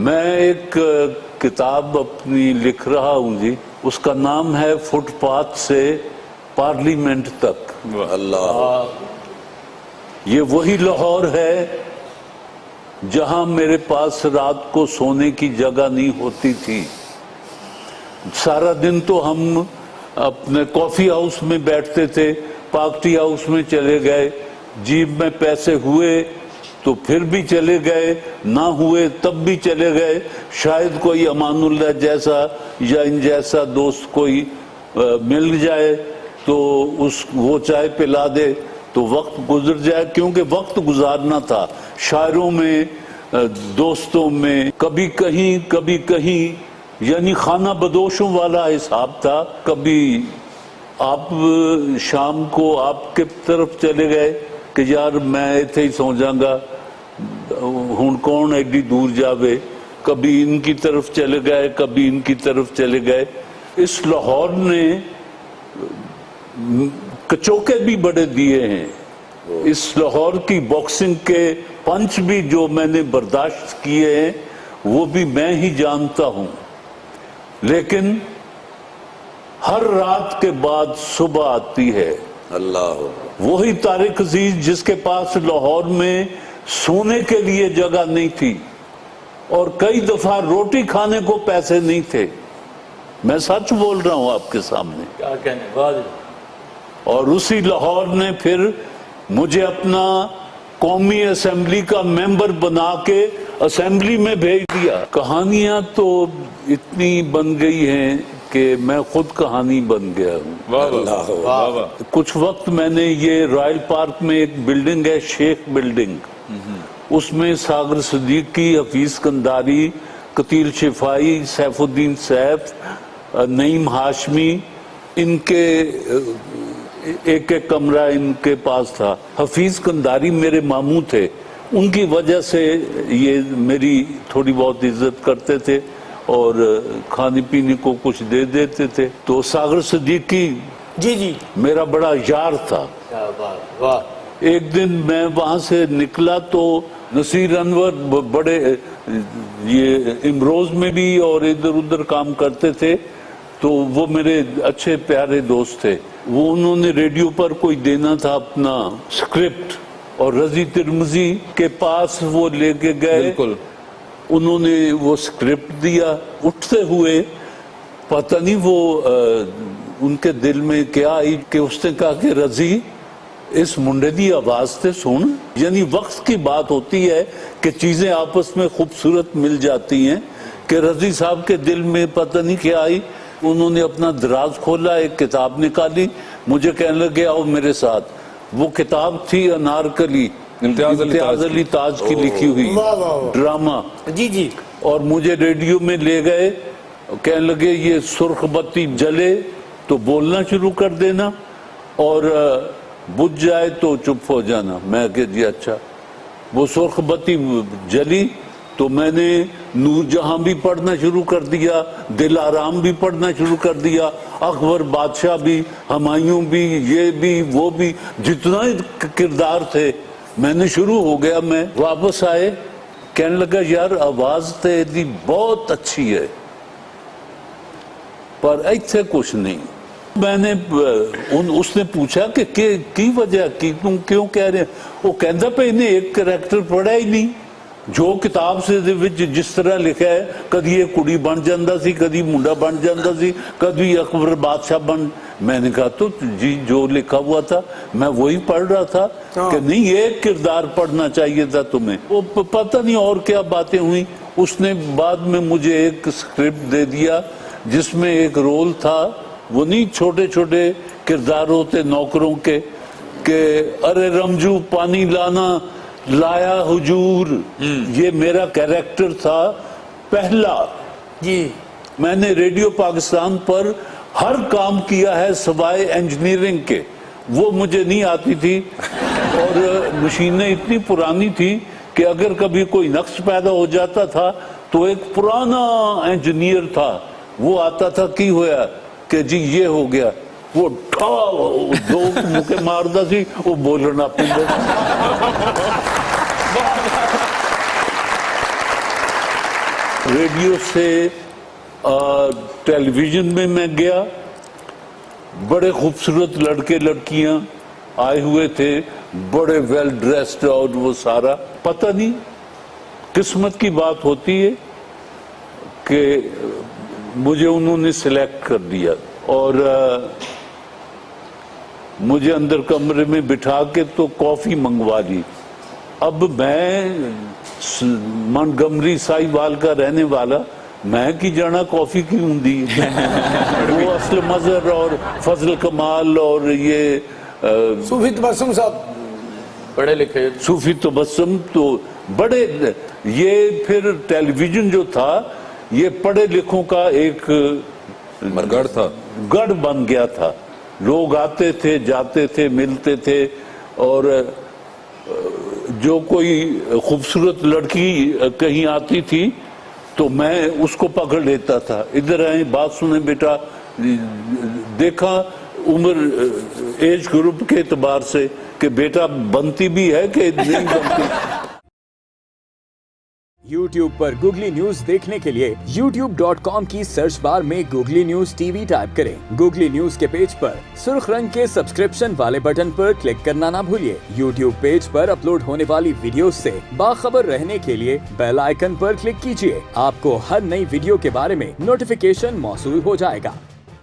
میں ایک کتاب اپنی لکھ رہا ہوں جی، اس کا نام ہے فٹ پاتھ سے پارلیمنٹ تک۔ اللہ، یہ وہی لاہور ہے جہاں میرے پاس رات کو سونے کی جگہ نہیں ہوتی تھی۔ سارا دن تو ہم اپنے کافی ہاؤس میں بیٹھتے تھے، پارٹی ہاؤس میں چلے گئے، جیب میں پیسے ہوئے تو پھر بھی چلے گئے، نہ ہوئے تب بھی چلے گئے۔ شاید کوئی امان اللہ جیسا یا ان جیسا دوست کوئی مل جائے تو وہ چائے پلا دے تو وقت گزر جائے، کیونکہ وقت گزارنا تھا شاعروں میں، دوستوں میں، کبھی کہیں یعنی خانہ بدوشوں والا حساب تھا۔ کبھی آپ شام کو آپ کے طرف چلے گئے کہ یار میں ایتھے ہی سو جاؤں گا، ہن کون ایڈی دور جاوے، کبھی ان کی طرف چلے گئے، کبھی ان کی طرف چلے گئے۔ اس لاہور نے کچوکے بھی بڑے دیے ہیں، اس لاہور کی باکسنگ کے پنچ بھی جو میں نے برداشت کیے ہیں وہ بھی میں ہی جانتا ہوں، لیکن ہر رات کے بعد صبح آتی ہے۔ اللہ، وہی طارق عزیز جس کے پاس لاہور میں سونے کے لیے جگہ نہیں تھی اور کئی دفعہ روٹی کھانے کو پیسے نہیں تھے، میں سچ بول رہا ہوں آپ کے سامنے، کیا کہنے واضح۔ اور اسی لاہور نے پھر مجھے اپنا قومی اسمبلی کا ممبر بنا کے اسمبلی میں بھیج دیا۔ کہانیاں تو اتنی بن گئی ہیں کہ میں خود کہانی بن گیا ہوں۔ اللہ، واہ، کچھ وقت میں نے یہ رائل پارک میں ایک بلڈنگ ہے شیخ بلڈنگ، اس میں ساغر صدیقی، حفیظ قنداری، قتیل شفائی، سیف الدین سیف، نعیم ہاشمی، ان کے ایک کمرہ ان کے پاس تھا۔ حفیظ قنداری میرے ماموں تھے، ان کی وجہ سے یہ میری تھوڑی بہت عزت کرتے تھے اور کھانے پینے کو کچھ دے دیتے تھے۔ تو ساغر صدیقی جی میرا بڑا یار تھا۔ کیا بات، واہ۔ ایک دن میں وہاں سے نکلا تو نصیر انور بڑے یہ امروز میں بھی اور ادھر ادھر کام کرتے تھے، تو وہ میرے اچھے پیارے دوست تھے۔ وہ انہوں نے ریڈیو پر کوئی دینا تھا اپنا سکرپٹ، اور رضی ترمذی کے پاس وہ لے کے گئے، بالکل، انہوں نے وہ سکرپٹ دیا۔ اٹھتے ہوئے پتہ نہیں وہ ان کے دل میں کیا آئی کہ اس نے کہا کہ رضی اس منڈے دی آواز تے سن۔ یعنی وقت کی بات ہوتی ہے کہ چیزیں آپس میں خوبصورت مل جاتی ہیں، کہ رضی صاحب کے دل میں پتہ نہیں کیا آئی، انہوں نے اپنا دراز کھولا، ایک کتاب نکالی، مجھے کہنے لگے آؤ میرے ساتھ۔ وہ کتاب تھی انارکلی، امتیاز علی تاج کی لکھی ہوئی ڈرامہ۔ جی اور مجھے ریڈیو میں لے گئے، کہنے لگے یہ سرخ بتی جلے تو بولنا شروع کر دینا اور بجھ جائے تو چپ ہو جانا۔ میں کہ جی اچھا۔ وہ سرخ بتی جلی تو میں نے نور جہاں بھی پڑھنا شروع کر دیا، دل آرام بھی پڑھنا شروع کر دیا، اکبر بادشاہ بھی، ہمایوں بھی، یہ بھی وہ بھی، جتنا کردار تھے میں نے شروع ہو گیا۔ میں واپس آئے، کہنے لگا یار آواز تے دی بہت اچھی ہے پر ایتھے کچھ نہیں۔ میں نے اس نے پوچھا کہ کی وجہ کی تم کیوں کہہ رہے ہیں؟ وہ کہندا پہ انہیں ایک کریکٹر پڑھا ہی نہیں جو کتاب سے جس طرح لکھا ہے، کدی یہ کڑی بن جاندہ سی، کدی منڈا بن جاندہ سی، کدی اکبر بادشاہ بن۔ میں نے کہا تو جی جو لکھا ہوا تھا میں وہی پڑھ رہا تھا کہ نہیں ایک کردار پڑھنا چاہیے تھا تمہیں۔ وہ پتہ نہیں اور کیا باتیں ہوئیں۔ اس نے بعد میں مجھے ایک سکرپٹ دے دیا جس میں ایک رول تھا، وہ نہیں چھوٹے چھوٹے کردار ہوتے نوکروں کے، کہ ارے رمجو پانی لانا لایا حجور، یہ میرا کیریکٹر تھا پہلا۔ جی میں نے ریڈیو پاکستان پر ہر کام کیا ہے سوائے انجینئرنگ کے، وہ مجھے نہیں آتی تھی، اور مشینیں اتنی پرانی تھی کہ اگر کبھی کوئی نقص پیدا ہو جاتا تھا تو ایک پرانا انجینئر تھا، وہ آتا تھا کی ہویا کہ جی یہ ہو گیا، وہ دو مکے ماردا سی، وہ بولنا پنڈا۔ ریڈیو سے ٹیلی ویژن میں گیا. بڑے خوبصورت لڑکے لڑکیاں آئے ہوئے تھے, بڑے ویل ڈریسڈ, اور وہ سارا پتہ نہیں قسمت کی بات ہوتی ہے کہ مجھے انہوں نے سلیکٹ کر دیا اور مجھے اندر کمرے میں بٹھا کے تو کافی منگوا لی. اب میں منگمری ساہیوال کا رہنے والا, میں کی جانا کافی کی ہوں دی. وہ اصل مظہر اور فضل کمال اور یہ صوفی تبسم صاحب پڑھے لکھے, صوفی تبسم تو بڑے, یہ پھر ٹیلی ویژن جو تھا یہ پڑھے لکھوں کا ایک مرگڑ تھا, گڑھ بن گیا تھا. لوگ آتے تھے, جاتے تھے, ملتے تھے, اور جو کوئی خوبصورت لڑکی کہیں آتی تھی تو میں اس کو پکڑ لیتا تھا, ادھر آئیں بات سنیں بیٹا. دیکھا عمر ایج گروپ کے اعتبار سے کہ بیٹا بنتی بھی ہے کہ نہیں بنتی. YouTube پر گوگلی نیوز دیکھنے کے لیے youtube.com کی سرچ بار میں googly news T V type کریں. گوگلی نیوز کے پیج پر سرخ رنگ کے سبسکرپشن والے بٹن پر کلک کرنا نہ بھولیے. YouTube پیج پر اپلوڈ ہونے والی ویڈیوز سے باخبر رہنے کے لیے بیل آئیکن پر کلک کیجیے. آپ کو ہر نئی ویڈیو کے بارے میں نوٹیفیکیشن موصول ہو جائے گا.